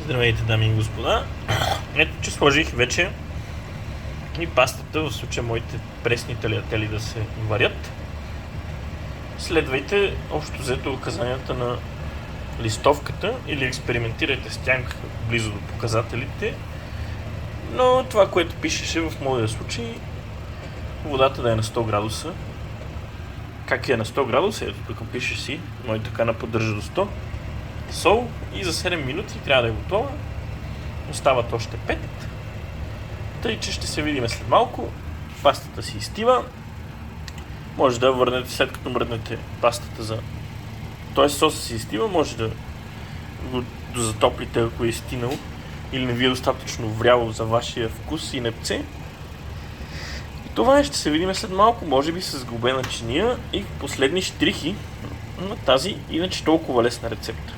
Здравейте, дами и господа. Ето, че сложих вече и пастата, в случая моите пресни талиатели да се варят. Следвайте общо взето указанията на листовката или експериментирайте с тях близо до показателите. Но това, което пишеше в моя случай, водата да е на 100 градуса. Как е на 100 градуса? Ето тук пише си, мой така поддържа до 100. Сол и за 7 минути трябва да е готова. Остават още 5. Тъй, че ще се видим след малко. Пастата си изстива. Може да върнете, след като мръднете пастата за... Тоест соса си изстива, може да го затоплите, ако е изстинал или не ви е достатъчно вряло за вашия вкус и непце. И това ще се видим след малко, може би с сглобена чиния и последни штрихи на тази иначе толкова лесна рецепта.